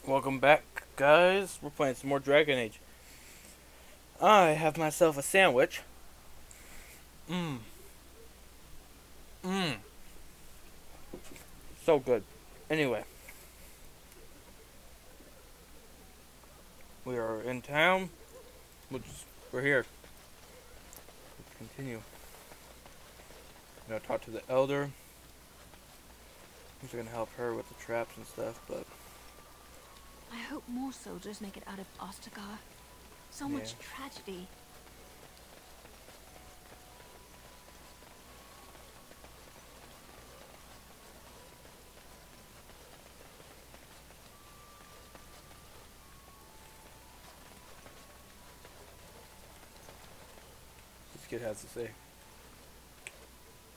Welcome back, guys. We're playing some more Dragon Age. I have myself a sandwich. Mmm. Mmm. So good. Anyway, we are in town. We're here. Let's continue. I'm gonna talk to the elder. He's gonna help her with the traps and stuff, but I hope more soldiers make it out of Ostagar. So yeah. much tragedy. This kid has to say.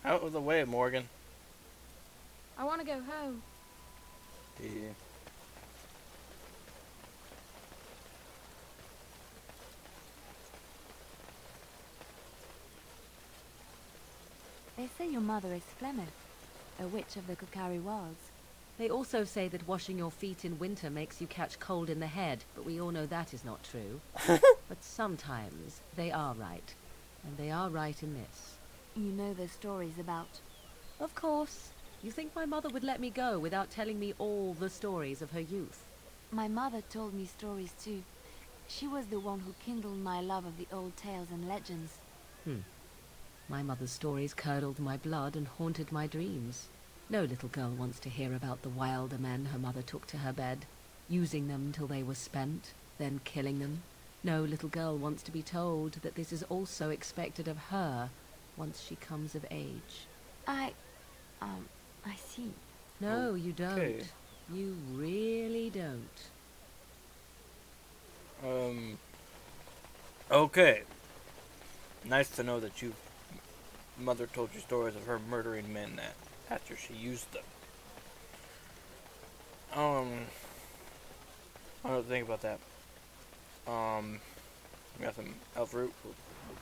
Out of the way, Morgan. I want to go home. Yeah. They say your mother is Flemeth, a witch of the Kukari Wilds. They also say that washing your feet in winter makes you catch cold in the head, but we all know that is not true. But sometimes they are right. And they are right in this. You know the stories about... Of course. You think my mother would let me go without telling me all the stories of her youth? My mother told me stories too. She was the one who kindled my love of the old tales and legends. My mother's stories curdled my blood and haunted my dreams. No little girl wants to hear about the wilder men her mother took to her bed, using them till they were spent, then killing them. No little girl wants to be told that this is also expected of her once she comes of age. I see. No, you don't. Okay. You really don't. Okay. Nice to know that mother told you stories of her murdering men that after she used them. I don't think about that. We got some elf root. We'll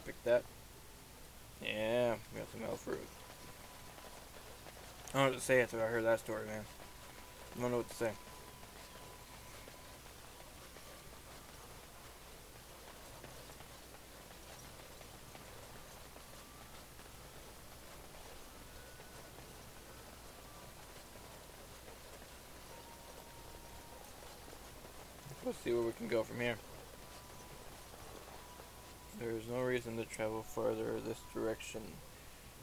pick that. Yeah, we got some elf root. I don't know what to say after I heard that story, man. I don't know what to say. Let's see where we can go from here. There's no reason to travel farther this direction.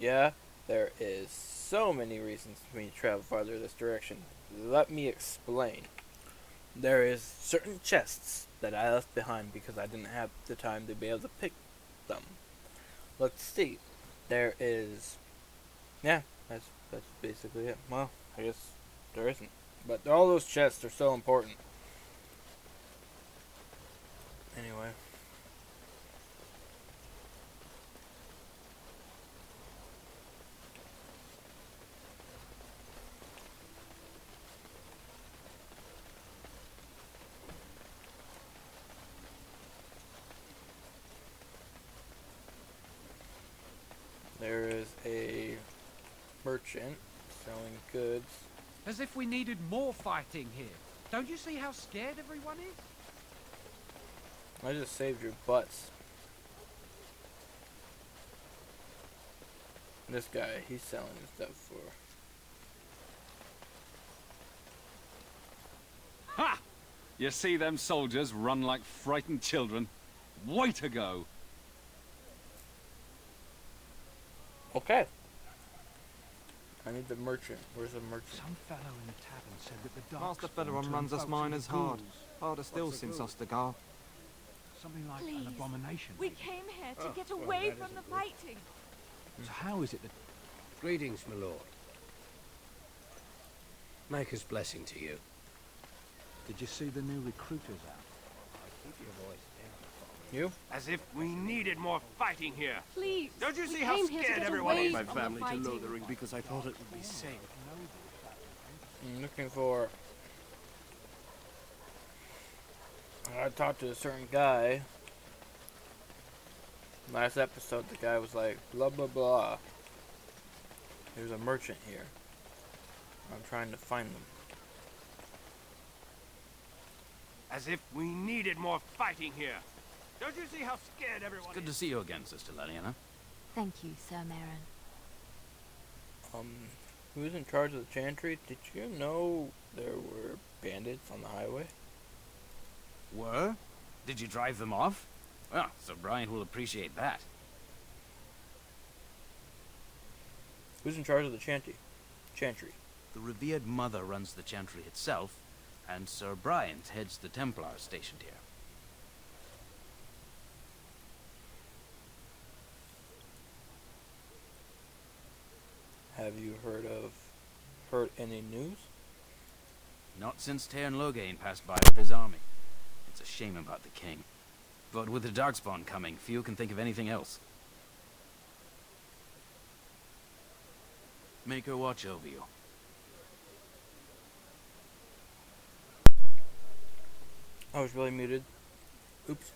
Yeah, there is so many reasons for me to travel farther this direction. Let me explain. There is certain chests that I left behind because I didn't have the time to be able to pick them. Let's see. There is... Yeah, that's basically it. Well, I guess there isn't. But all those chests are so important. Anyway. There is a merchant selling goods. As if we needed more fighting here. Don't you see how scared everyone is? I just saved your butts. This guy, he's selling stuff for... Ha! You see them soldiers run like frightened children? Way to go! Okay. I need the merchant. Where's the merchant? Some fellow in the tavern said that the dark Master Federon runs us miners hard. Harder still since Ostagar. Something like Please. an abomination. We maybe. came here to get well, away that from isn't the good. fighting. So how is it that... Greetings, my lord. Maker's blessing to you. Did you see the new recruiters out? Keep your voice down. You? As if we needed more fighting here. Please. Don't you we see how came here to scared get everyone away is? My from the family to fighting. Lothering because I thought it would be safe. I'm looking for... I talked to a certain guy. Last episode, the guy was like, blah, blah, blah. There's a merchant here. I'm trying to find them. As if we needed more fighting here. Don't you see how scared everyone Good to is? see you again, Sister Leliana. Thank you, Sir Marin. Who's in charge of the chantry? Did you know there were bandits on the highway? Were? Did you drive them off? Well, Sir Brian will appreciate that. Who's in charge of the chantry? The revered mother runs the chantry itself, and Sir Brian heads the Templars stationed here. Have you heard any news? Not since Tairn Loghain passed by with his army. It's a shame about the king. But with the Darkspawn coming, few can think of anything else. Make her watch over you. I was really muted. Oops.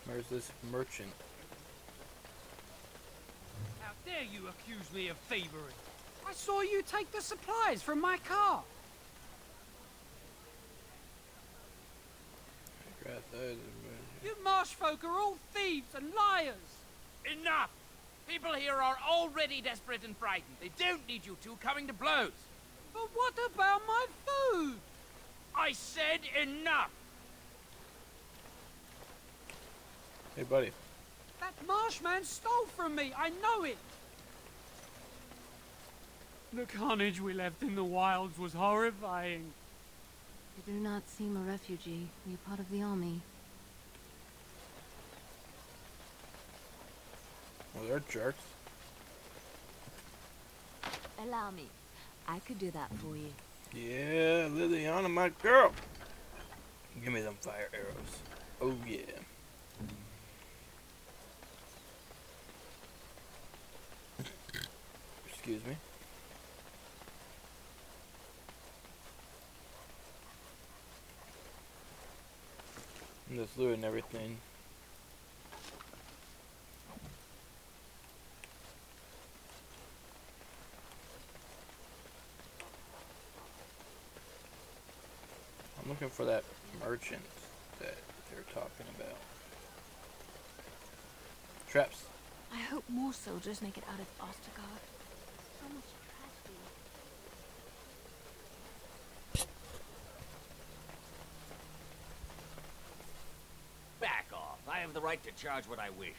Where's this merchant? How dare you accuse me of thievery? I saw you take the supplies from my car. You marsh folk are all thieves and liars. Enough! People here are already desperate and frightened. They don't need you two coming to blows. But what about my food? I said enough! Hey, buddy. That marshman stole from me. I know it. The carnage we left in the wilds was horrifying. You do not seem a refugee. You're part of the army. Well, they're jerks. Allow me. I could do that for you. Yeah, Leliana, my girl. Give me them fire arrows. Oh, yeah. Excuse me. I'm just looting everything. I'm looking for that merchant that they're talking about. Traps. I hope more soldiers make it out of Ostergard. So much tragedy. Back off. I have the right to charge what I wish.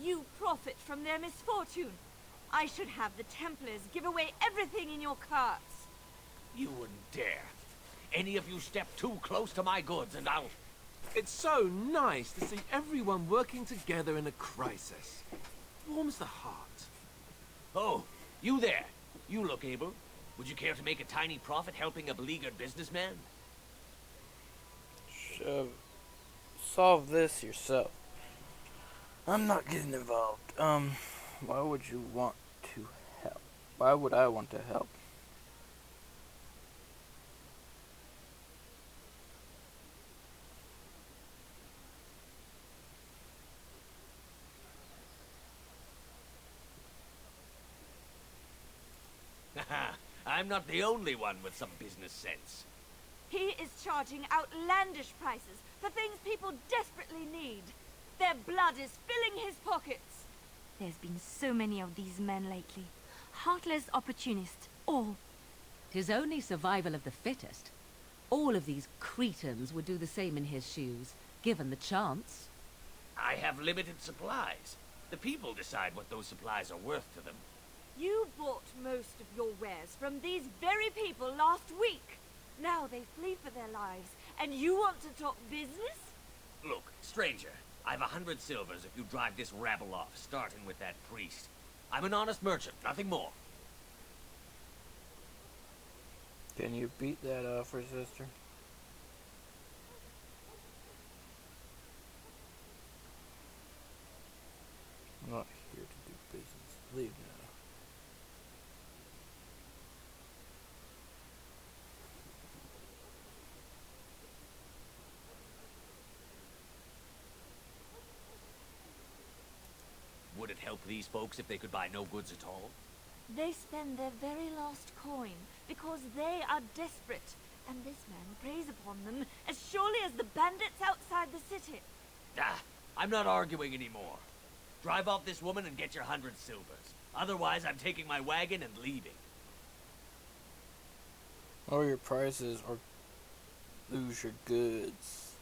You profit from their misfortune. I should have the Templars give away everything in your carts. You wouldn't dare. Any of you step too close to my goods and I'll... It's so nice to see everyone working together in a crisis. Warms the heart. Oh, you there. You look able. Would you care to make a tiny profit helping a beleaguered businessman? Solve this yourself. I'm not getting involved. Why would you want to help? Why would I want to help? I'm not the only one with some business sense. He is charging outlandish prices for things people desperately need. Their blood is filling his pockets. There's been so many of these men lately. Heartless opportunists, all. 'Tis only survival of the fittest. All of these cretins would do the same in his shoes, given the chance. I have limited supplies. The people decide what those supplies are worth to them. You bought most of your wares from these very people last week. Now they flee for their lives, and you want to talk business? Look, stranger, I've 100 silvers if you drive this rabble off, starting with that priest. I'm an honest merchant, nothing more. Can you beat that offer, sister? help these folks if they could buy no goods at all? They spend their very last coin because they are desperate, and this man preys upon them as surely as the bandits outside the city. Ah, I'm not arguing anymore. Drive off this woman and get your 100 silvers. Otherwise, I'm taking my wagon and leaving. Lower your prices or lose your goods.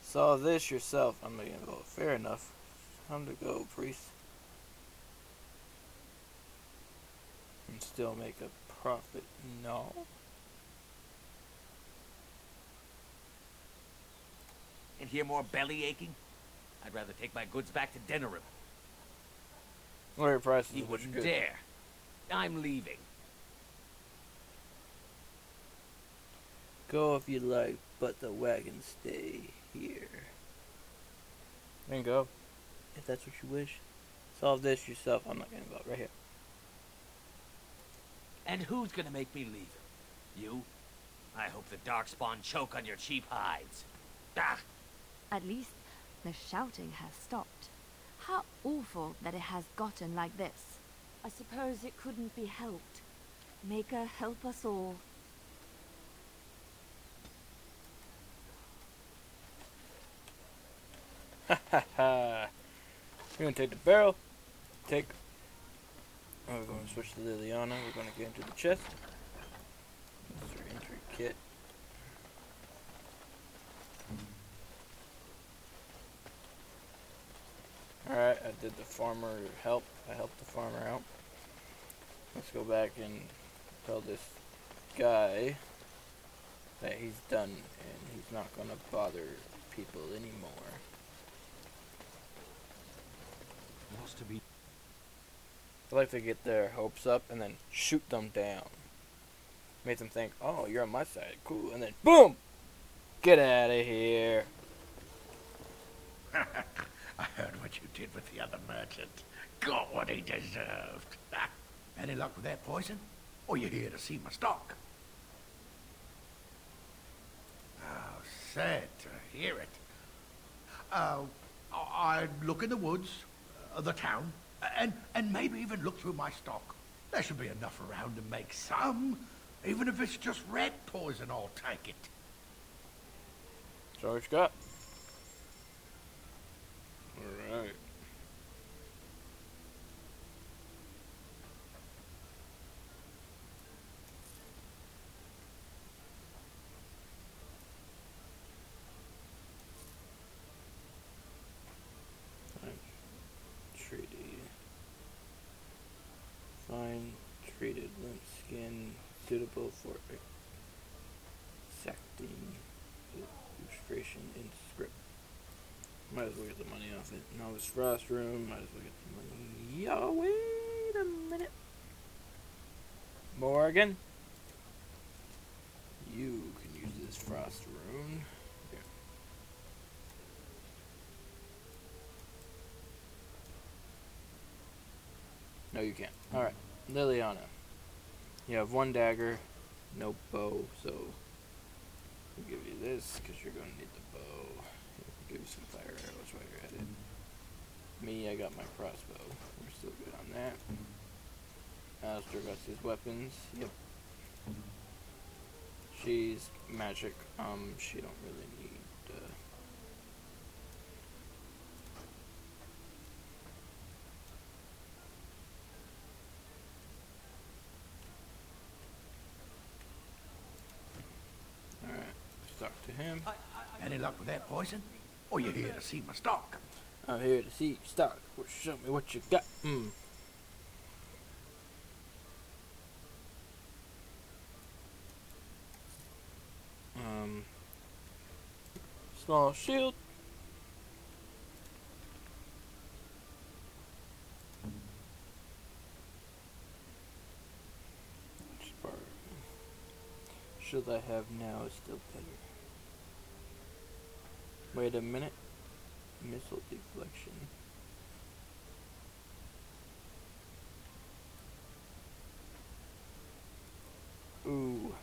Saw this yourself. I'm not gonna go. Fair enough. Time to go, priest. And still make a profit. No. And hear more belly aching? I'd rather take my goods back to Denerim. Lower your prices. He wouldn't dare. I'm leaving. Go if you like, but the wagon stay here. Then go. If that's what you wish. Solve this yourself. I'm not gonna go right here. And who's gonna make me leave him? You? I hope the Darkspawn choke on your cheap hides. Ah! At least the shouting has stopped. How awful that it has gotten like this. I suppose it couldn't be helped. Maker, help us all. Ha ha ha. We're gonna take the barrel. We're going to switch to Liliana. We're going to get into the chest. This is our entry kit. Alright, I did the farmer help. I helped the farmer out. Let's go back and tell this guy that he's done and he's not going to bother people anymore. What's to be? I like to get their hopes up and then shoot them down. Make them think, oh, you're on my side, cool, and then boom! Get out of here. I heard what you did with the other merchant. Got what he deserved. Any luck with that poison? Or you here to see my stock? Oh, sad to hear it. I'd look in the woods, the town, and maybe even look through my stock. There should be enough around to make some. Even if it's just rat poison, I'll take it. So what you got? Alright. Fine treated limp skin suitable for exacting illustration in script. Might as well get the money off it. Novice Frost Room, might as well get the money. Yo, wait a minute. Morgan? You can use this Frost Room. Here. No, you can't. Alright. Liliana. You have one dagger, no bow, so I'll give you this because you're going to need the bow. I'll give you some fire arrows while you're at it. Me, I got my crossbow. We're still good on that. Alistair got his weapons. Yep. She's magic. She don't really need to him. Any luck with that poison? Or you here to see my stock? I'm here to see your stock. Well, show me what you got. Small shield. Shield I have now is still better. Wait a minute. Missile deflection. Ooh.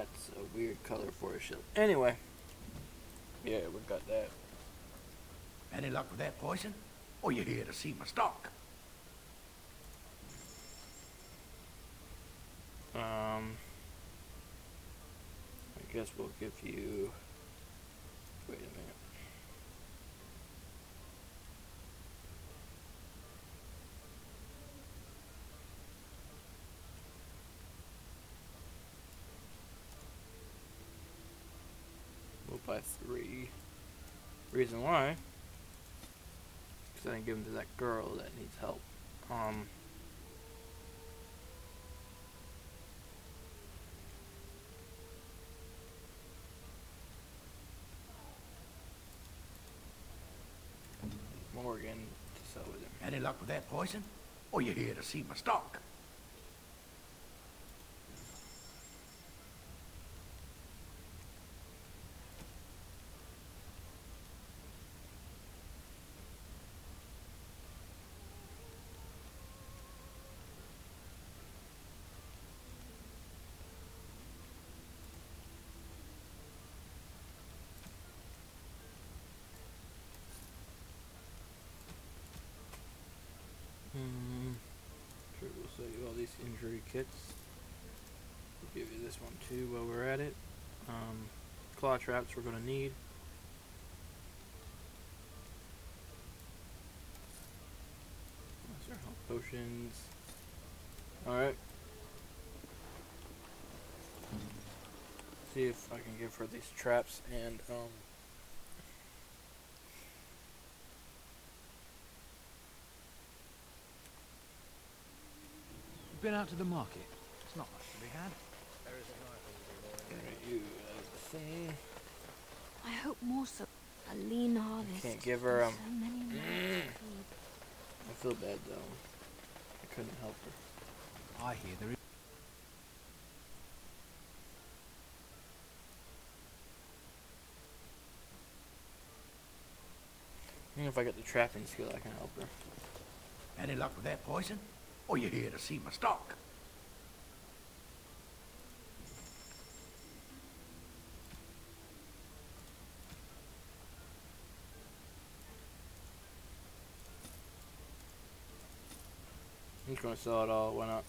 That's a weird color for a shield. Anyway. Yeah, we got that. Any luck with that poison? Or you here to see my stock? I guess we'll give you... Wait a minute. We'll buy 3. Reason why? Because I didn't give them to that girl that needs help. Morgan to sell with him. Any luck with that poison? Or you here to see my stock? Sure, we'll sell you all these injury kits. We'll give you this one too while we're at it. Claw traps we're gonna need. Those are health potions. Alright. See if I can give her these traps and Been out to the market. It's not much to be had. you the thing. I hope more so. A lean harvest. Can't give her So many mouths to feed. I feel bad though. I couldn't help her. I hear there is. Even if I get the trapping skill, I can help her. Any luck with that poison? Or you here to see my stock? I'm just gonna sell it all, why not?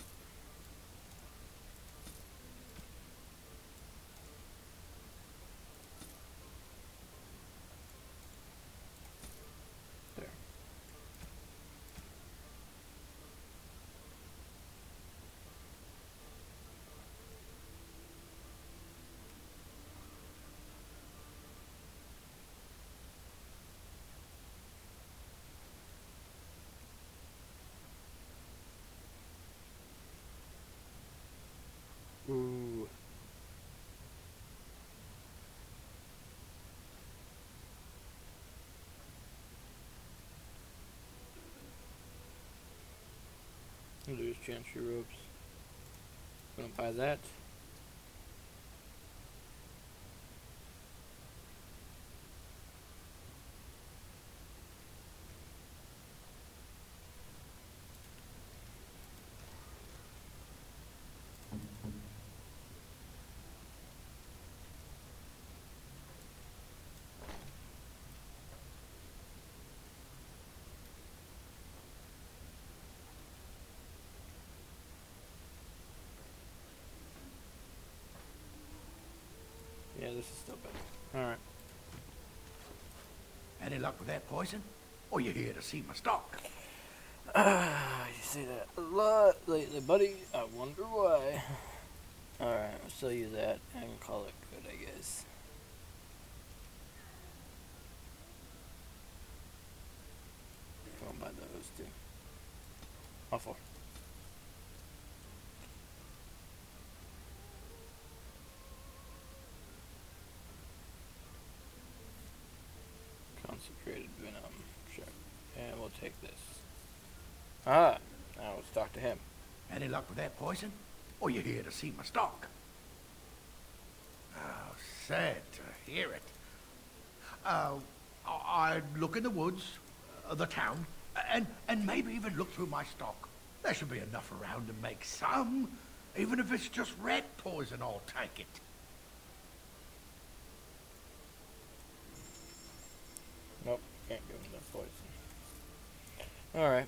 There. Ooh. There's Chantry ropes. Gonna buy that. Yeah, this is still better. Alright. Any luck with that poison? Or you here to see my stock? You say that a lot lately, buddy. I wonder why. Alright, I'll sell you that and call it good, I guess. I'll buy those too. Awful. Concentrated venom. Sure. And we'll take this. Ah, now let's talk to him. Any luck with that poison? Or you here to see my stock? Oh, sad to hear it. I'd look in the woods, the town, and maybe even look through my stock. There should be enough around to make some. Even if it's just rat poison, I'll take it. Can't give him that poison. Alright.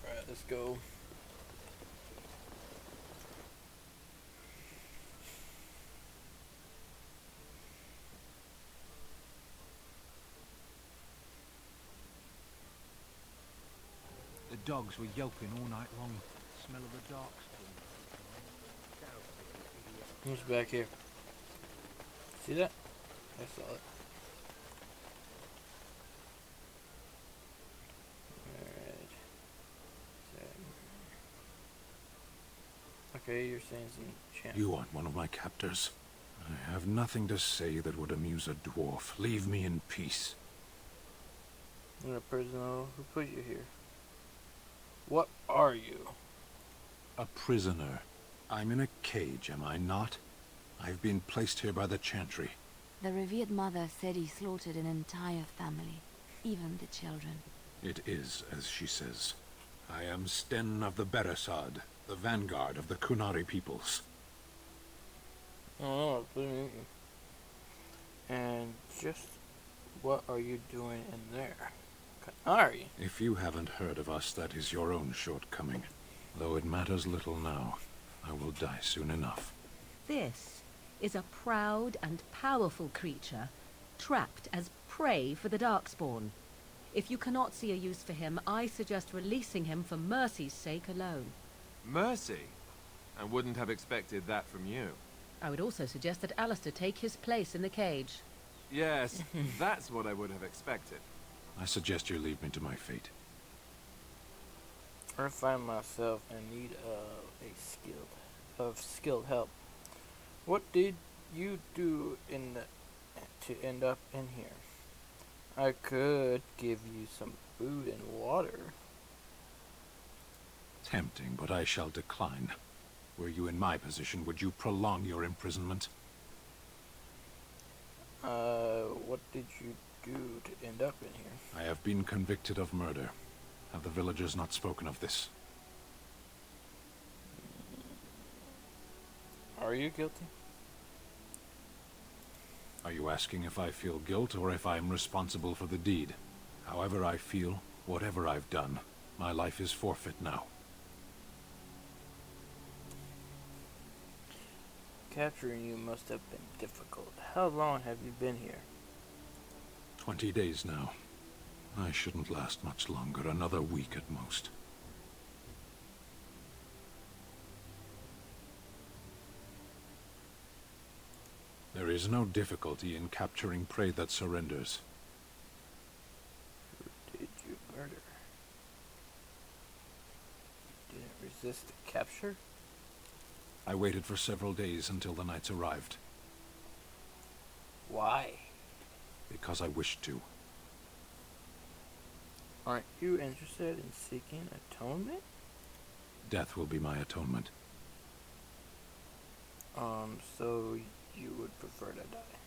Alright, let's go. The dogs were yelping all night long. Smell of the dark. Who's back here? See that? I saw it. Alright. Okay, you're saying some chant. You aren't one of my captors. I have nothing to say that would amuse a dwarf. Leave me in peace. You're a prisoner. Who put you here? What are you? A prisoner. I'm in a cage, am I not? I've been placed here by the Chantry. The revered mother said he slaughtered an entire family, even the children. It is, as she says. I am Sten of the Beresad, the vanguard of the Kunari peoples. Oh, good meeting you. And just what are you doing in there? Kunari? If you haven't heard of us, that is your own shortcoming. Though it matters little now. I will die soon enough. This is a proud and powerful creature, trapped as prey for the Darkspawn. If you cannot see a use for him, I suggest releasing him for mercy's sake alone. Mercy? I wouldn't have expected that from you. I would also suggest that Alistair take his place in the cage. Yes, that's what I would have expected. I suggest you leave me to my fate. I find myself in need of skilled help. What did you do to end up in here? I could give you some food and water. Tempting, but I shall decline. Were you in my position, would you prolong your imprisonment? What did you do to end up in here? I have been convicted of murder. Have the villagers not spoken of this? Are you guilty? Are you asking if I feel guilt or if I am responsible for the deed? However I feel, whatever I've done, my life is forfeit now. Capturing you must have been difficult. How long have you been here? 20 days now. I shouldn't last much longer, another week at most. There is no difficulty in capturing prey that surrenders. Who did you murder? You didn't resist the capture? I waited for several days until the knights arrived. Why? Because I wished to. Aren't you interested in seeking atonement? Death will be my atonement. So you would prefer to die.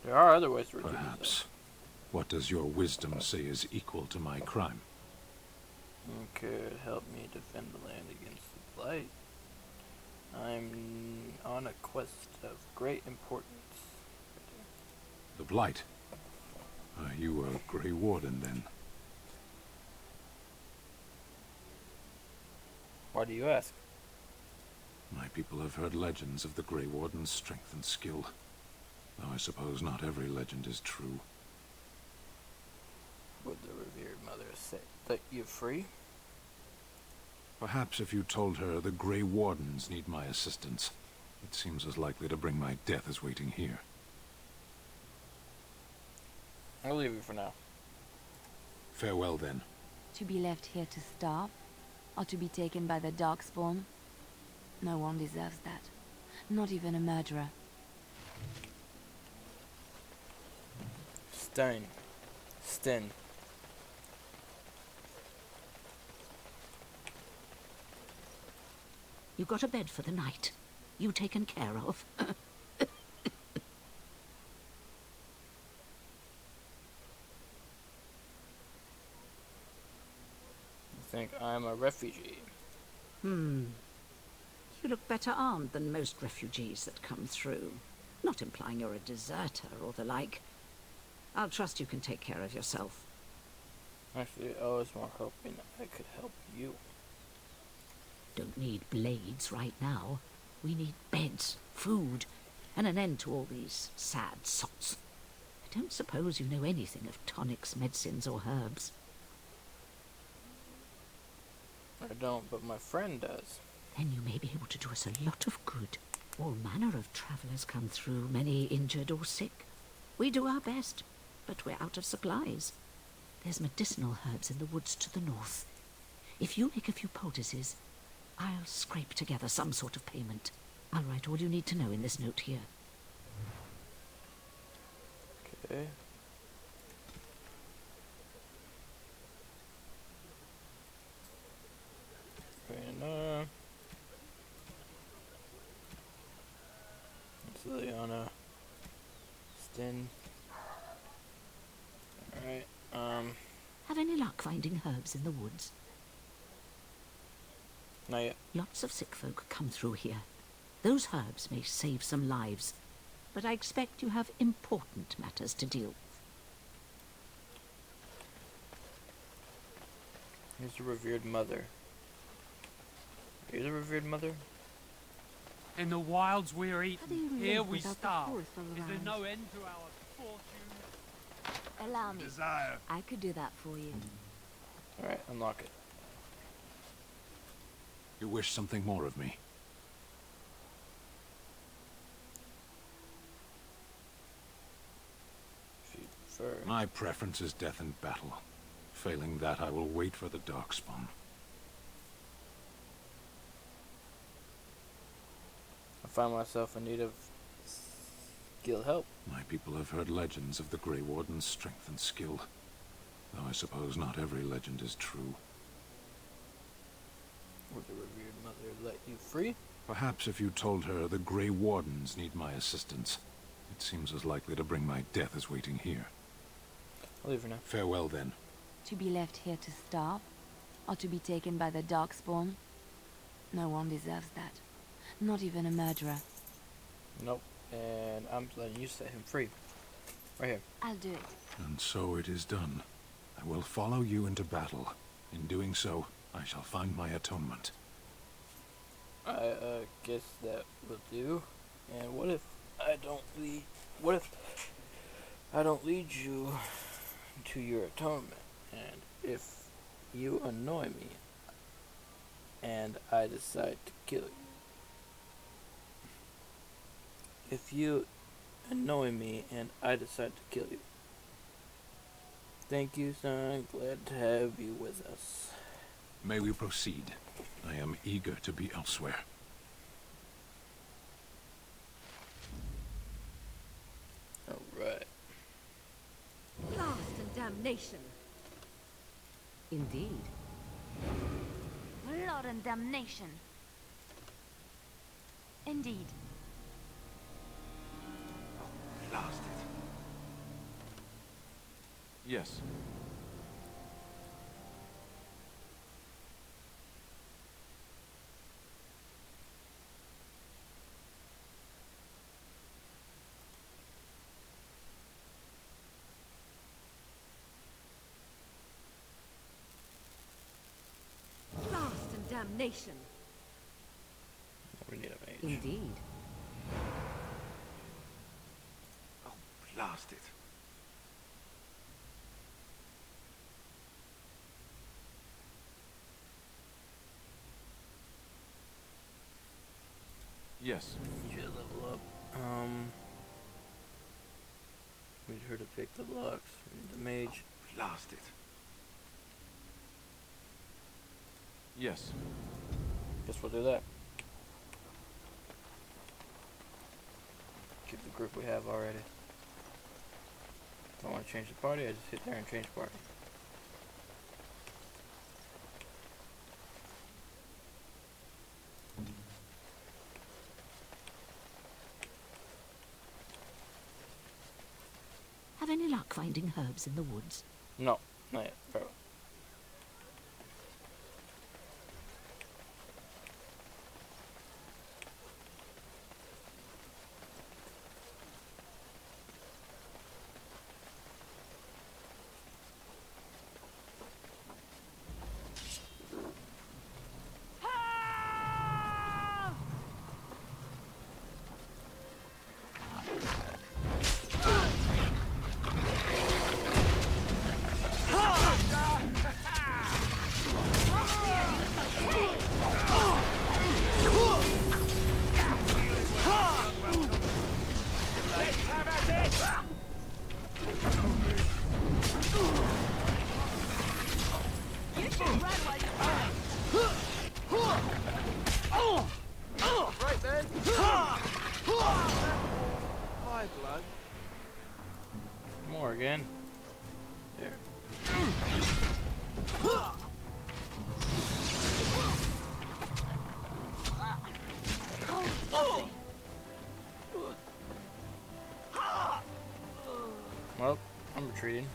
There are other ways to redeem yourself. Perhaps. What does your wisdom say is equal to my crime? You could help me defend the land against the Blight. I'm on a quest of great importance. The Blight? You were Grey Warden, then? Why do you ask? My people have heard legends of the Grey Warden's strength and skill. Though I suppose not every legend is true. Would the revered mother set you free? Perhaps if you told her the Grey Wardens need my assistance. It seems as likely to bring my death as waiting here. I'll leave you for now. Farewell, then. To be left here to starve? Or to be taken by the Darkspawn? No one deserves that. Not even a murderer. Sten. You got a bed for the night. you taken care of. You think I'm a refugee? You look better armed than most refugees that come through. Not implying you're a deserter or the like. I'll trust you can take care of yourself. Actually, I was more hoping I could help you. Don't need blades right now. We need beds, food, and an end to all these sad sots. I don't suppose you know anything of tonics, medicines, or herbs. I don't, but my friend does. Then you may be able to do us a lot of good. All manner of travellers come through, many injured or sick. We do our best, but we're out of supplies. There's medicinal herbs in the woods to the north. If you make a few poultices, I'll scrape together some sort of payment. I'll write all you need to know in this note here. Okay. Rena. It's Liliana. Sten. Alright, Have any luck finding herbs in the woods? not yet. Lots of sick folk come through here. Those herbs may save some lives, but I expect you have important matters to deal with. Here's the revered mother. Are you the revered mother? In the wilds we're How do eating, you here live we without the starve. forest all Is there around? no end to our fortune? Allow me. Desire. I could do that for you. Alright, unlock it. You wish something more of me? If you prefer. My preference is death in battle. Failing that, I will wait for the Darkspawn. I find myself in need of skill help. My people have heard legends of the Grey Warden's strength and skill, though I suppose not every legend is true. Would the revered mother let you free? Perhaps if you told her the Grey Wardens need my assistance, it seems as likely to bring my death as waiting here. I'll leave her now. Farewell, then. To be left here to starve? Or to be taken by the Darkspawn? No one deserves that. Not even a murderer. Nope. And I'm letting you set him free. Right here. I'll do it. And so it is done. I will follow you into battle. In doing so, I shall find my atonement. I guess that will do. And what if I don't lead... What if I don't lead you to your atonement? And if you annoy me, and I decide to kill you. If you annoy me, and I decide to kill you. Thank you, son. Glad to have you with us. May we proceed? I am eager to be elsewhere. Alright. Blast and damnation. Indeed. Blood and damnation. Indeed. Blast it. Yes. Blast and damnation. We need a mage. Indeed. Oh, blast it. Yes. You should level up. We need her to pick the blocks. We need the mage. Blast it. Yes. Guess we'll do that. Keep the group we have already. If I want to change the party, I just hit there and change party. like finding herbs in the woods? No, not yet. Farewell. Right then. My blood. More again. There. Well, I'm retreating.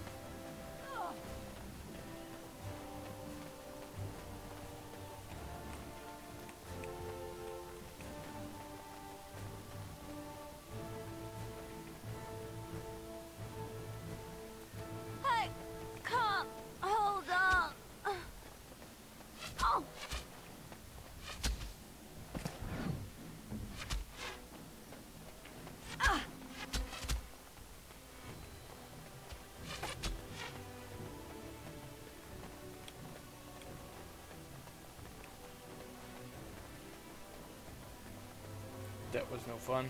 I can't hold on. Oh. Ah. That was no fun.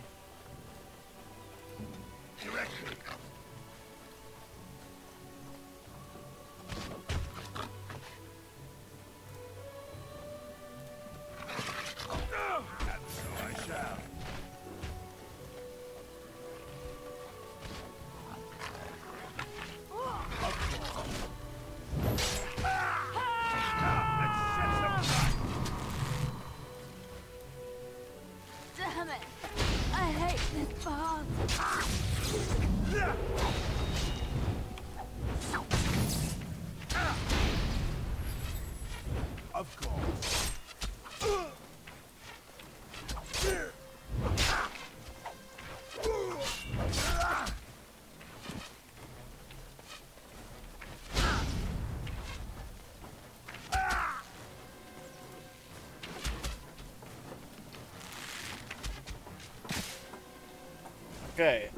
Damn it! I hate this part. Of course. Okay,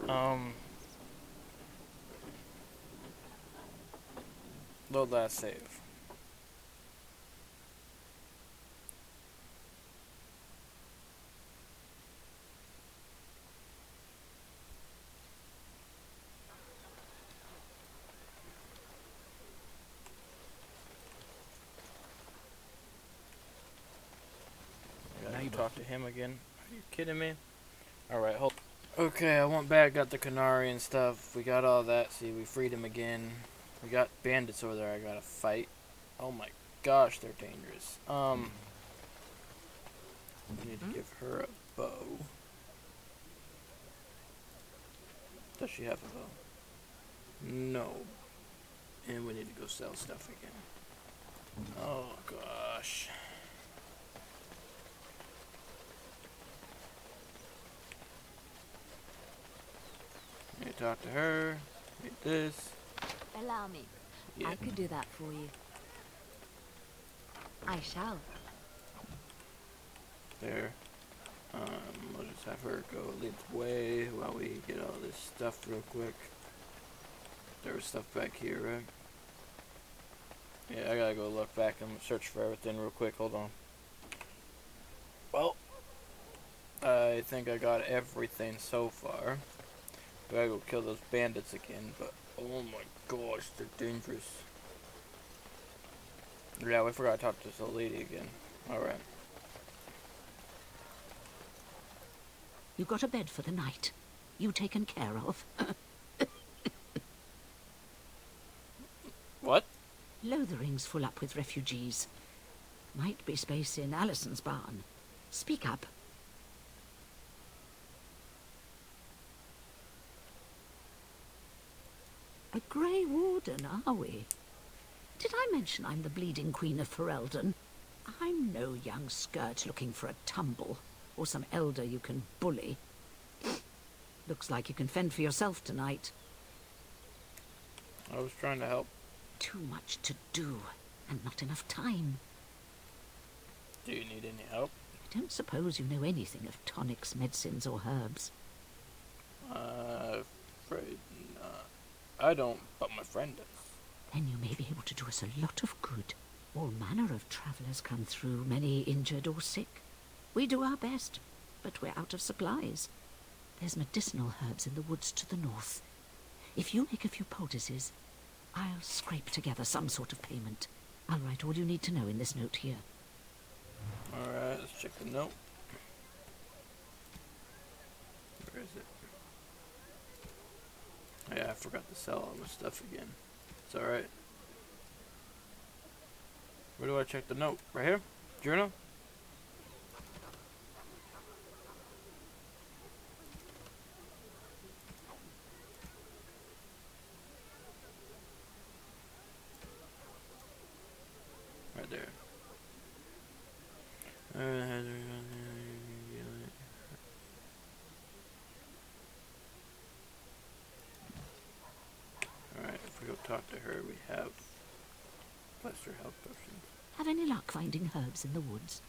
load last save. I gotta talk to him again. Are you kidding me? Alright, hold. Okay, I went back, got the Canary and stuff. We got all that. See, we freed him again. We got bandits over there I gotta fight. Oh my gosh, they're dangerous. I need to give her a bow. Does she have a bow? No. And we need to go sell stuff again. Oh gosh. Need to talk to her. Need this. Allow me. Yeah. I could do that for you. I shall. There. We'll just have her go lead the way while we get all this stuff real quick. There was stuff back here, right? Yeah, I gotta go look back and search for everything real quick. Hold on. Well, I think I got everything so far. I gotta go kill those bandits again, but oh my gosh, they're dangerous. Yeah, we forgot to talk to this old lady again. Alright. You got a bed for the night. You taken care of. What? Lothering's full up with refugees. Might be space in Allison's barn. Speak up. Grey Warden, are we? Did I mention I'm the bleeding queen of Ferelden? I'm no young skirt looking for a tumble, or some elder you can bully. Looks like you can fend for yourself tonight. I was trying to help. Too much to do, and not enough time. Do you need any help? I don't suppose you know anything of tonics, medicines, or herbs. Afraid not. I don't, but my friend does. Then you may be able to do us a lot of good. All manner of travellers come through, many injured or sick. We do our best, but we're out of supplies. There's medicinal herbs in the woods to the north. If you make a few poultices, I'll scrape together some sort of payment. I'll write all you need to know in this note here. Alright, let's check the note. Where is it? Oh, yeah, I forgot to sell all my stuff again. It's alright. Where do I check the note? Right here? Journal? Right there. Alright, if we go talk to her, we have lesser health potions. Have any luck finding herbs in the woods?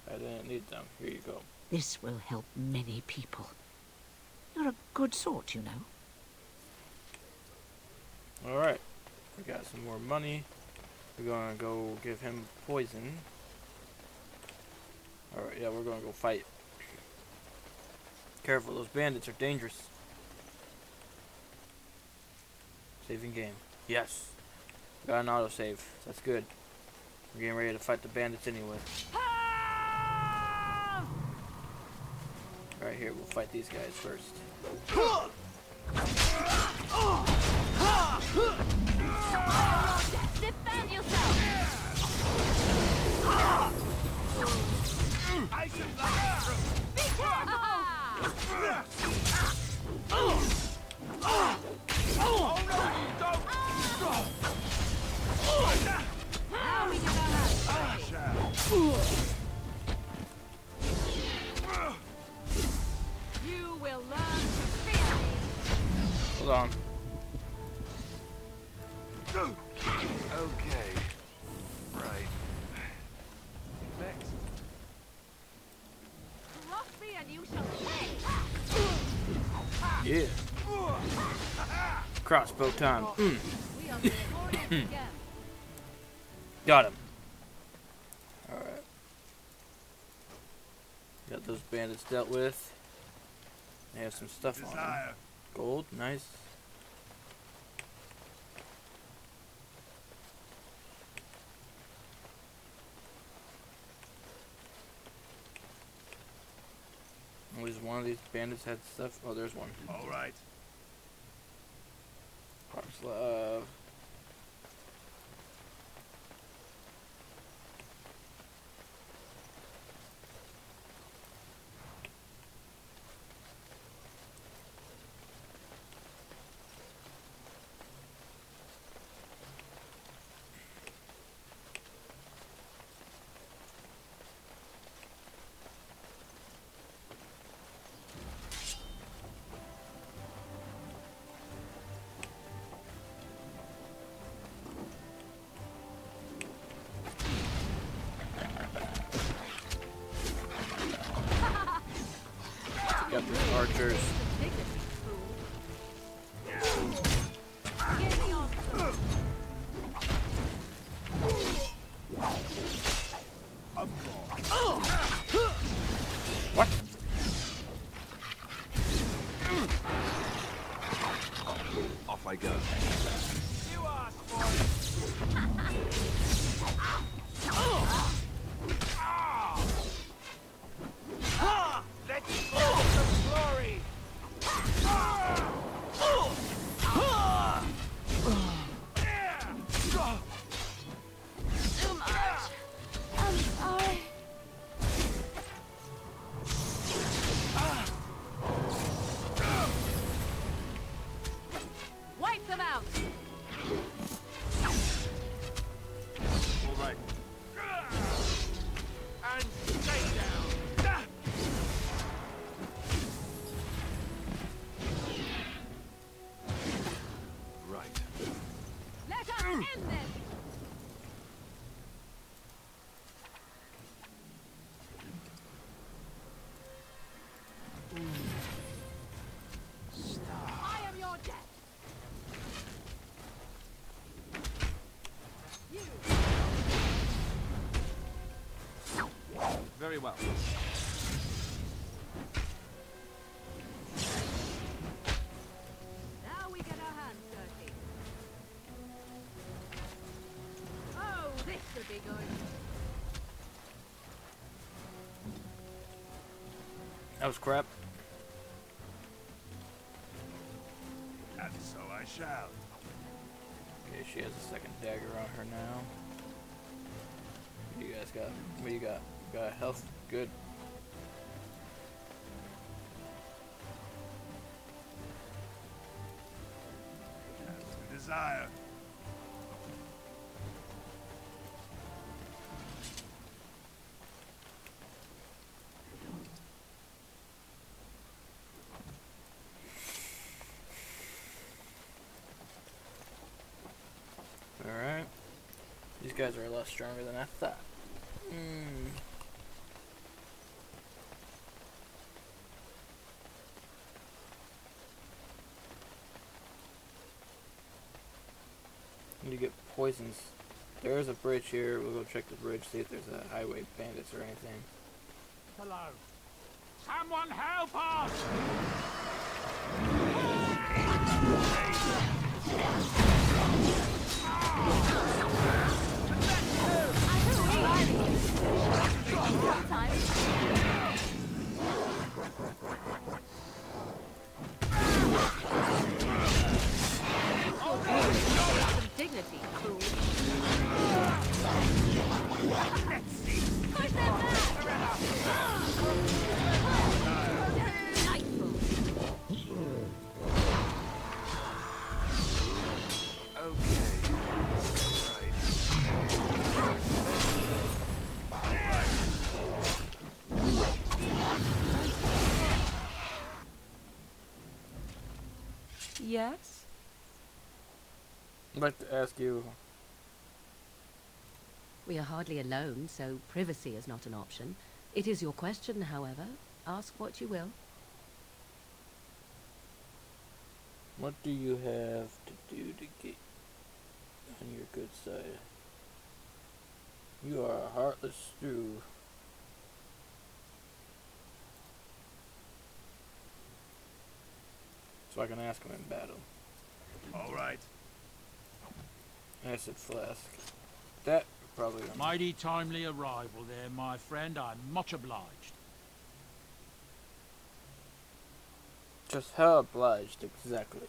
I didn't need them. Here you go. This will help many people. You're a good sort, you know. Alright, we got some more money. We're gonna go give him poison. Alright, yeah, we're gonna go fight. Careful, those bandits are dangerous. Saving game. Yes. Got an autosave. That's good. We're getting ready to fight the bandits anyway. Alright, here, we'll fight these guys first. Defend yourself! I should like Be careful! Oh no, don't! Now we can You will learn to fear me! Hold on. Okay. Right. Next. Cross me and you shall pay! Yeah. Crossbow time. We are victorious again. Got him. Alright. Got those bandits dealt with. They have some stuff on them. Gold, nice. At least one of these bandits had stuff. Oh, there's one. All right. Parslav. Got the archers. What? Off I go. You asked for Let's go some glory. welcome. Now we get our hands dirty. Oh, this should be good. That was crap. And so I shall. Okay, she has a second dagger on her now. What do you guys got? What do you got? You got health? Good. As you desire. Alright. These guys are a lot stronger than I thought. Need to get poisons. There is a bridge here. We'll go check the bridge, see if there's a highway bandits or anything. Hello. Someone help us! Some dignity, fool. Push them Yes? I'd like to ask you. We are hardly alone, so privacy is not an option. It is your question, however. Ask what you will. What do you have to do to get on your good side? You are a heartless stew. So I can ask him in battle. All right. Acid flask. That probably. Mighty timely arrival there, my friend. I'm much obliged. Just how obliged exactly?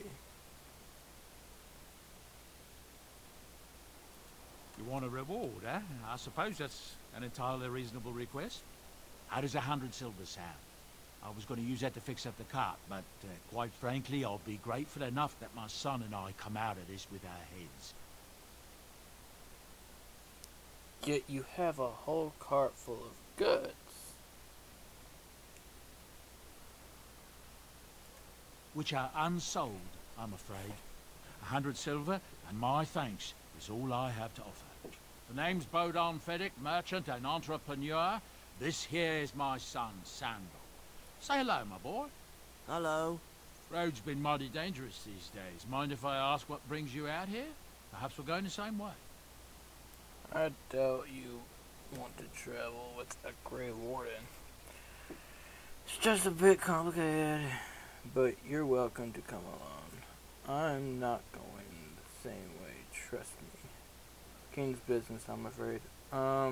You want a reward, eh? I suppose that's an entirely reasonable request. How does 100 silver sound? I was going to use that to fix up the cart, but quite frankly, I'll be grateful enough that my son and I come out of this with our heads. Yet you have a whole cart full of goods. Which are unsold, I'm afraid. 100 silver, and my thanks is all I have to offer. The name's Bodon Feddick, merchant and entrepreneur. This here is my son, Sandal. Say hello, my boy. Hello. Road's been mighty dangerous these days. Mind if I ask what brings you out here? Perhaps we're going the same way. I doubt you want to travel with a Grey Warden. It's just a bit complicated, but you're welcome to come along. I'm not going the same way, trust me. King's business, I'm afraid. I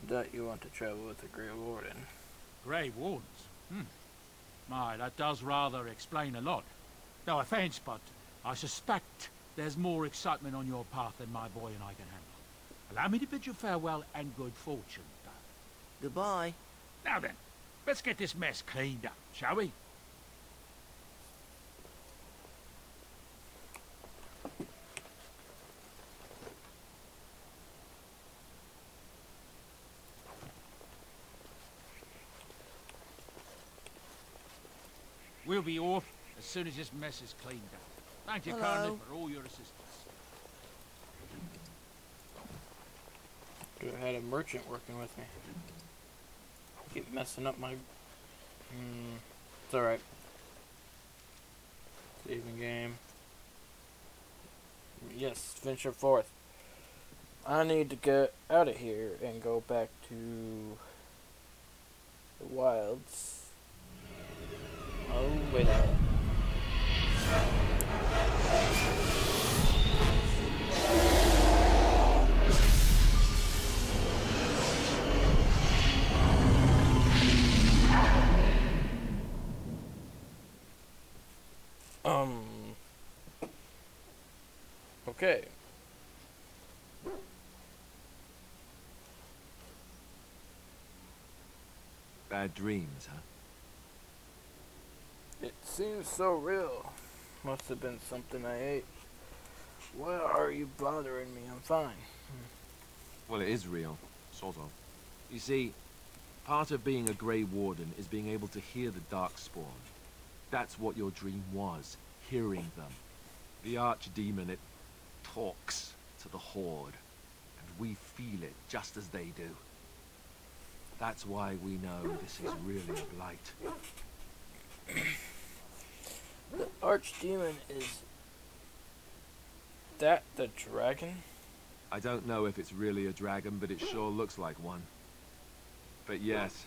doubt you want to travel with a Grey Warden. Grey Wardens? My, that does rather explain a lot. No offence, but I suspect there's more excitement on your path than my boy and I can handle. Allow me to bid you farewell and good fortune, Dad. Goodbye. Now then, let's get this mess cleaned up, shall we? We'll be off as soon as this mess is cleaned up. Thank you kindly for all your assistance. Could have had a merchant working with me. Keep messing up my... it's alright. Saving game. Yes, finish your fourth. I need to get out of here and go back to the wilds. Oh, wait a minute. Okay. Bad dreams, huh? It seems so real. Must have been something I ate. Why are you bothering me? I'm fine. Well, it is real, sort of. You see, part of being a Grey Warden is being able to hear the Darkspawn. That's what your dream was, hearing them. The Archdemon, it talks to the Horde, and we feel it just as they do. That's why we know this is really a blight. The Archdemon is... that the dragon? I don't know if it's really a dragon, but it sure looks like one. But yes,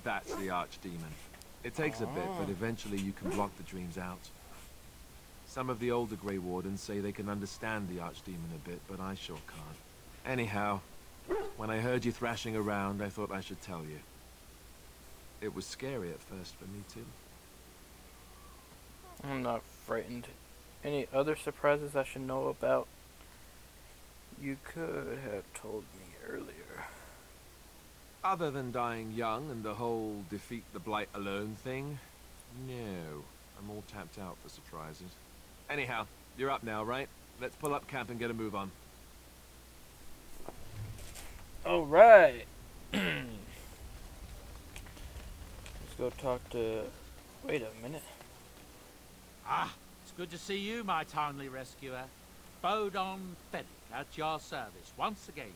that's the Archdemon. It takes a bit, but eventually you can block the dreams out. Some of the older Grey Wardens say they can understand the Archdemon a bit, but I sure can't. Anyhow, when I heard you thrashing around, I thought I should tell you. It was scary at first for me, too. I'm not frightened. Any other surprises I should know about? You could have told me earlier. Other than dying young and the whole defeat the Blight alone thing, no. I'm all tapped out for surprises. Anyhow, you're up now, right? Let's pull up camp and get a move on. Alright. Let's go talk to... Wait a minute. Ah, it's good to see you, my timely rescuer. Bodon Fenwick, at your service, once again.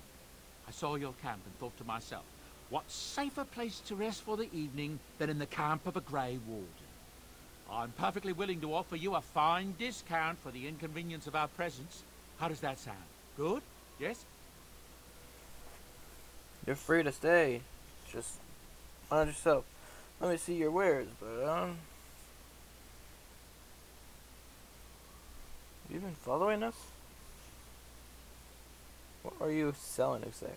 I saw your camp and thought to myself, what safer place to rest for the evening than in the camp of a Grey Warden? I'm perfectly willing to offer you a fine discount for the inconvenience of our presence. How does that sound? Good? Yes? You're free to stay. Just mind yourself. Let me see your wares, but you been following us? What are you selling exactly?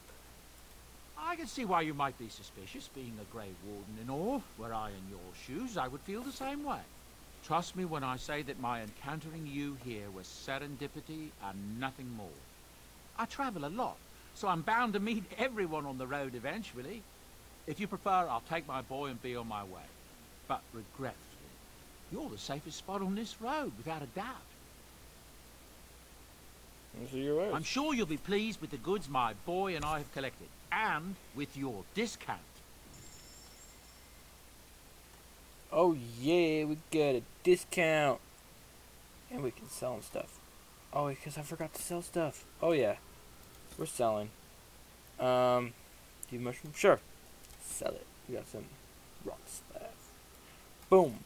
I can see why you might be suspicious, being a Grey Warden and all. Were I in your shoes, I would feel the same way. Trust me when I say that my encountering you here was serendipity and nothing more. I travel a lot, so I'm bound to meet everyone on the road eventually. If you prefer, I'll take my boy and be on my way. But regretfully, you're the safest spot on this road, without a doubt. I'm sure you'll be pleased with the goods my boy and I have collected, and with your discount. Oh yeah, we get a discount. And we can sell stuff. Oh, because I forgot to sell stuff. Oh yeah, we're selling. Do mushroom? Sure. Sell it. We got some rock staff. Boom.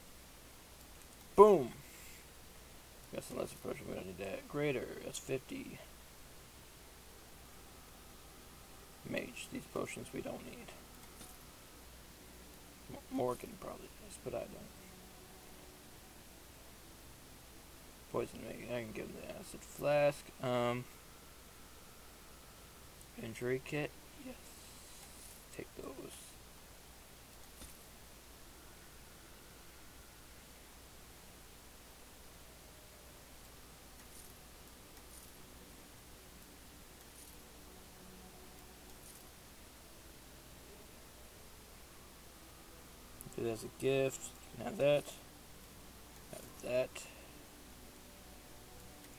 Boom. Got some lesser potion, we don't need that. Greater, that's 50. Mage, these potions we don't need. Morgan probably does, but I don't. Poison Mage, I can give him the acid flask. Injury kit, yes. Take those. It as a gift. You can have that. Have that.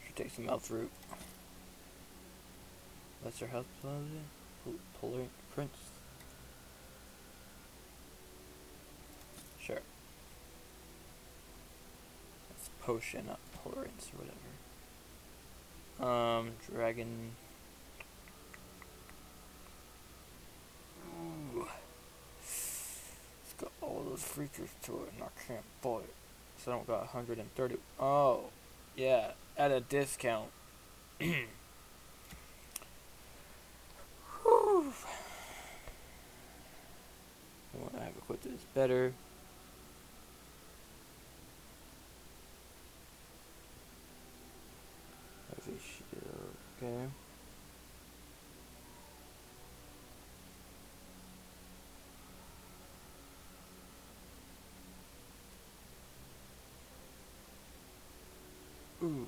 Should take some elf fruit. Lesser health potion. Polar prints. Sure. That's potion, not porins or whatever. Dragon. Ooh. It's got all those features to it, and I can't buy it. So I don't got 130. Oh, yeah, at a discount. It's better. Heavy shield, okay. Ooh.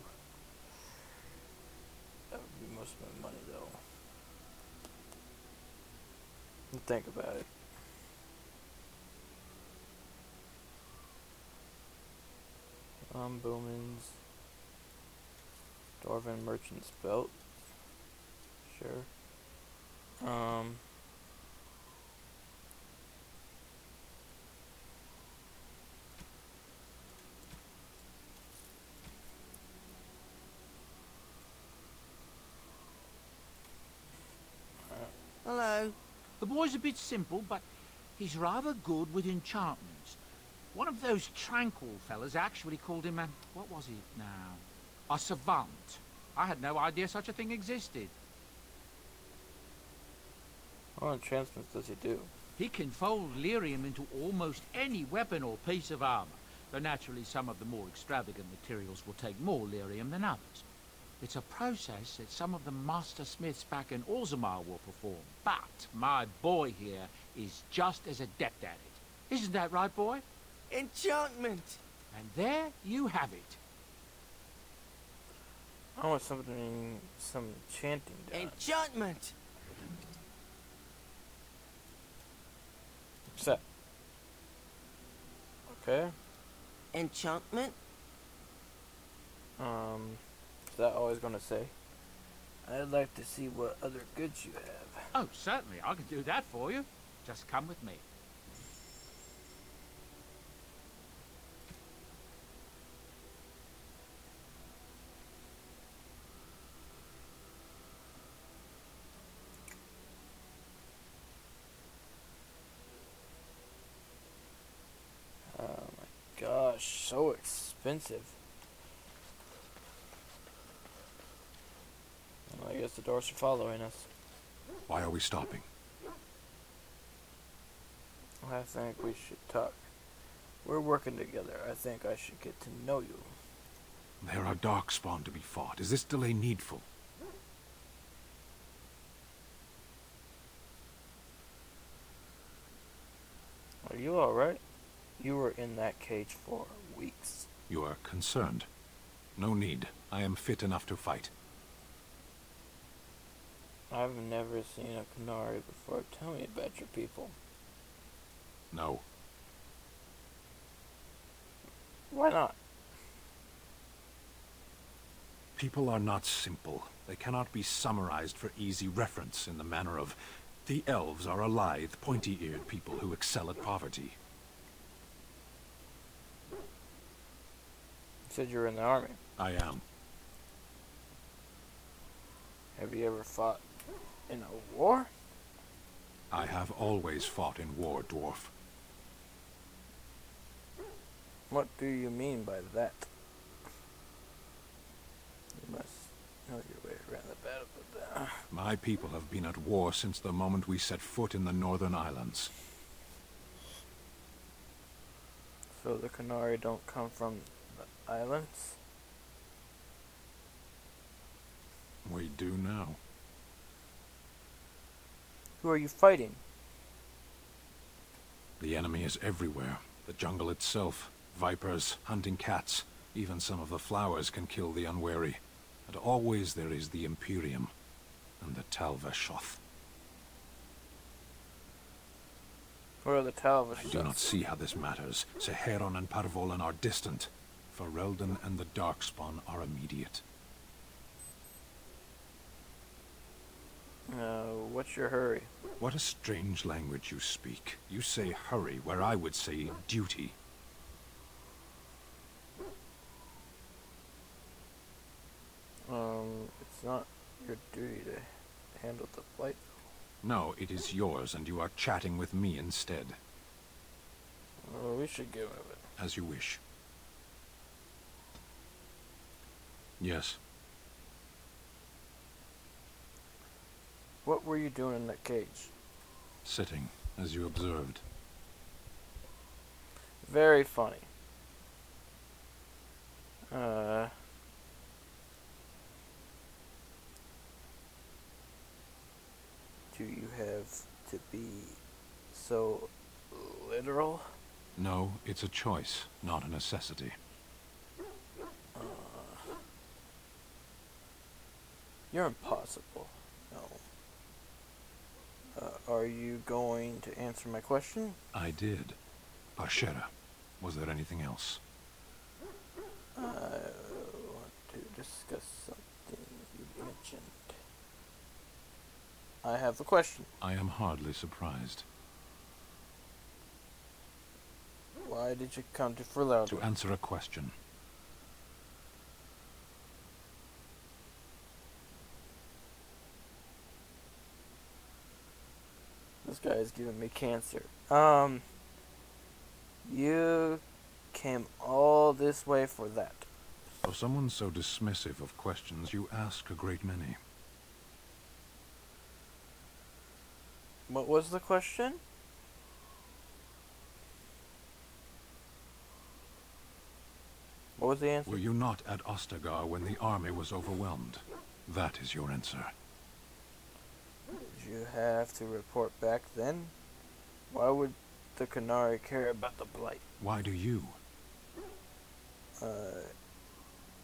That would be most of my money though. Think about it. Bowman's Dwarven Merchant's Belt. Sure. Hello. The boy's a bit simple, but he's rather good with enchantments. One of those tranquil fellas actually called him a... what was it now? A savant. I had no idea such a thing existed. What enchantments does he do? He can fold lyrium into almost any weapon or piece of armor, though naturally some of the more extravagant materials will take more lyrium than others. It's a process that some of the master smiths back in Orzammar will perform, but my boy here is just as adept at it. Isn't that right, boy? Enchantment! And there you have it. I want some chanting done. Enchantment! Set. Okay. Enchantment? Is that all he's gonna say? I'd like to see what other goods you have. Oh, certainly. I can do that for you. Just come with me. Oh my gosh, so expensive. Well, I guess the doors are following us. Why are we stopping? I think we should talk. We're working together. I think I should get to know you. There are darkspawn to be fought. Is this delay needful? Are you alright? You were in that cage for weeks. You are concerned. No need. I am fit enough to fight. I've never seen a Qunari before. Tell me about your people. No. Why not? People are not simple. They cannot be summarized for easy reference in the manner of... The elves are a lithe, pointy-eared people who excel at poverty. You said you were in the army. I am. Have you ever fought in a war? I have always fought in war, dwarf. What do you mean by that? You must know your way around the battlefield. My people have been at war since the moment we set foot in the Northern Islands. So the Qunari don't come from the islands? We do now. Who are you fighting? The enemy is everywhere. The jungle itself, vipers, hunting cats, even some of the flowers can kill the unwary. And always there is the Imperium and the Tal-Vashoth. Where are the Tal-Vashoth? I do not see how this matters. Seheron and Parvolan are distant. Ferelden and the Darkspawn are immediate. What's your hurry? What a strange language you speak. You say hurry, where I would say duty. It's not your duty to handle the flight. No, it is yours, and you are chatting with me instead. Well, we should get moving. As you wish. Yes. What were you doing in that cage? Sitting, as you observed. Very funny. Do you have to be so literal? No, it's a choice, not a necessity. You're impossible. No. Are you going to answer my question? I did. Bashera, was there anything else? I want to discuss something you mentioned. I have a question. I am hardly surprised. Why did you come to Ferelden? To answer a question. This guy is giving me cancer. You came all this way for that. For someone so dismissive of questions, you ask a great many. What was the question? What was the answer? Were you not at Ostagar when the army was overwhelmed? That is your answer. Did you have to report back then? Why would the Qunari care about the Blight? Why do you?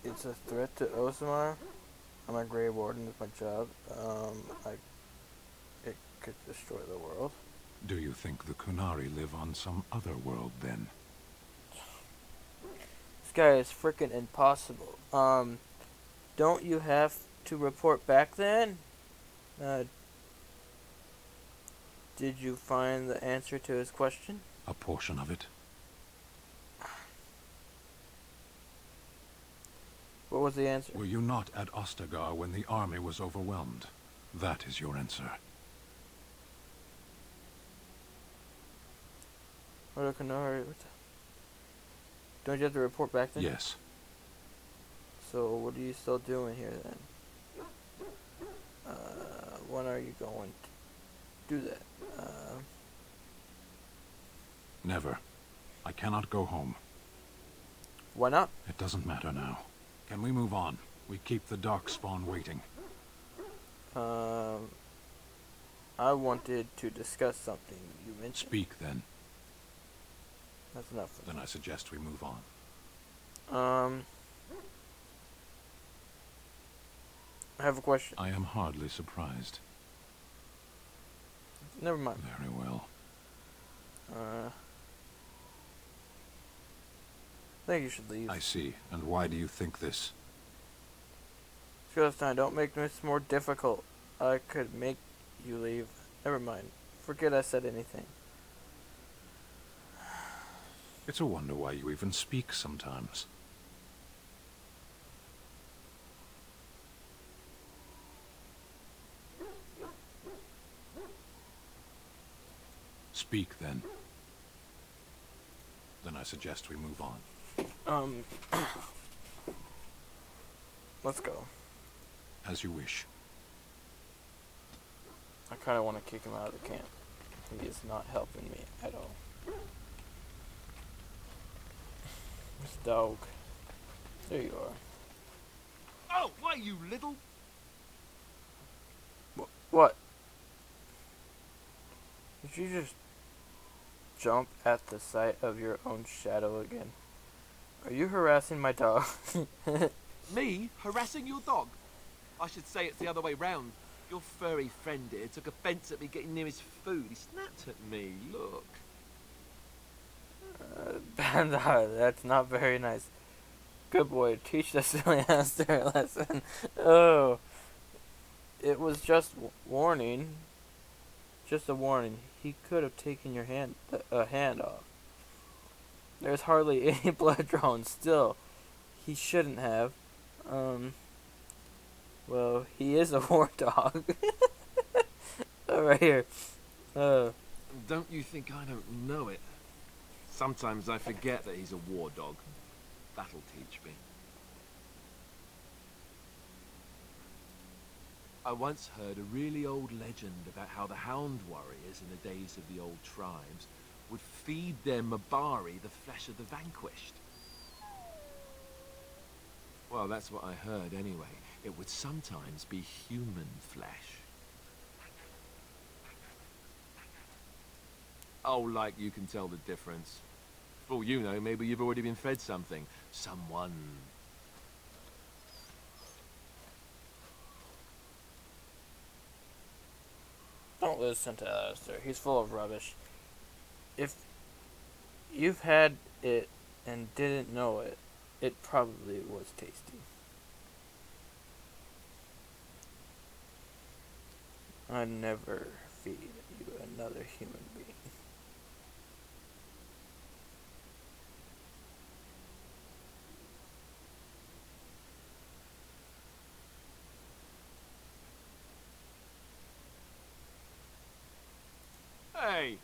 It's a threat to Orzammar. I'm a Grey Warden, it's my job. It could destroy the world. Do you think the Qunari live on some other world then? This guy is freaking impossible. Don't you have to report back then? Did you find the answer to his question? A portion of it. What was the answer? Were you not at Ostagar when the army was overwhelmed? That is your answer. What a Qunari. Don't you have to report back then? Yes. So what are you still doing here then? When are you going to do that? Never. I cannot go home. Why not? It doesn't matter now. Can we move on? We keep the Darkspawn waiting. I wanted to discuss something you mentioned. Speak then. That's enough. Then I suggest we move on. I have a question. I am hardly surprised. Never mind. Very well. I think you should leave. I see. And why do you think this? Philistine, don't make this more difficult. I could make you leave. Never mind. Forget I said anything. It's a wonder why you even speak sometimes. Speak then. Then I suggest we move on. Let's go. As you wish. I kind of want to kick him out of the camp. He is not helping me at all. This dog. There you are. Oh, why, you little... What? Did you just jump at the sight of your own shadow again? Are you harassing my dog? Me? Harassing your dog? I should say it's the other way round. Your furry friend here took offence at me getting near his food. He snapped at me. Look. That's not very nice. Good boy, teach the silly hamster a lesson. Oh. It was just warning. Just a warning. He could have taken your hand off. There's hardly any blood drawn still. He shouldn't have. Well, he is a war dog. Right here. Don't you think I don't know it? Sometimes I forget that he's a war dog. That'll teach me. I once heard a really old legend about how the Hound warriors in the days of the old tribes would feed their Mabari the flesh of the vanquished. Well, that's what I heard anyway. It would sometimes be human flesh. Oh, like you can tell the difference. For all you know, maybe you've already been fed something. Someone. Don't listen to Alistair. He's full of rubbish. If you've had it and didn't know it, it probably was tasty. I'd never feed you another human being. Hey!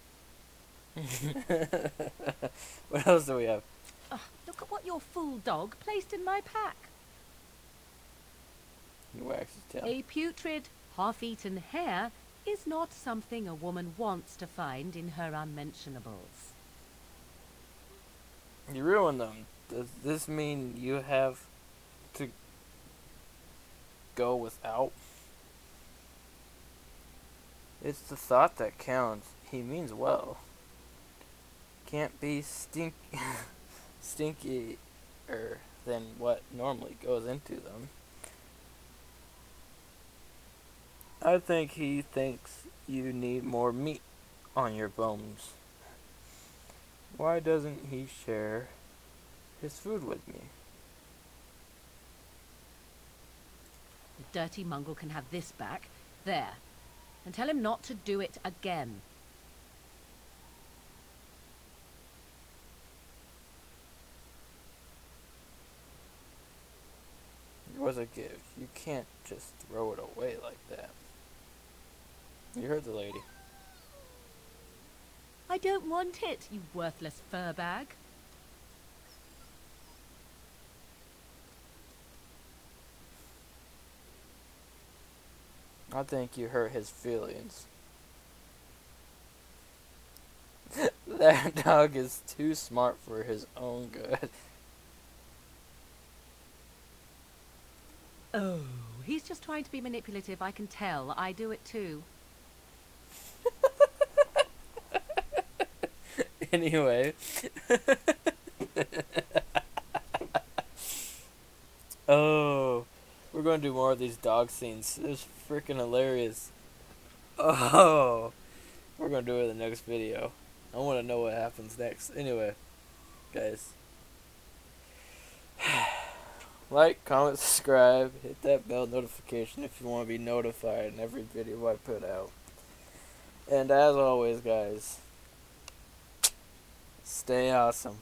What else do we have? Oh, look at what your fool dog placed in my pack. He wags his tail. A putrid, half-eaten hare is not something a woman wants to find in her unmentionables. You ruined them. Does this mean you have to go without? It's the thought that counts. He means well. Can't be stinkier than what normally goes into them. I think he thinks you need more meat on your bones. Why doesn't he share his food with me? The dirty mongrel can have this back. There. And tell him not to do it again. It was a gift. You can't just throw it away like that. You heard the lady. I don't want it, you worthless fur bag. I think you hurt his feelings. That dog is too smart for his own good. Oh, he's just trying to be manipulative, I can tell. I do it too. Anyway. Oh, we're going to do more of these dog scenes. It's freaking hilarious. Oh, we're going to do it in the next video. I want to know what happens next. Anyway, guys. Like, comment, subscribe, hit that bell notification if you want to be notified in every video I put out. And as always, guys, stay awesome.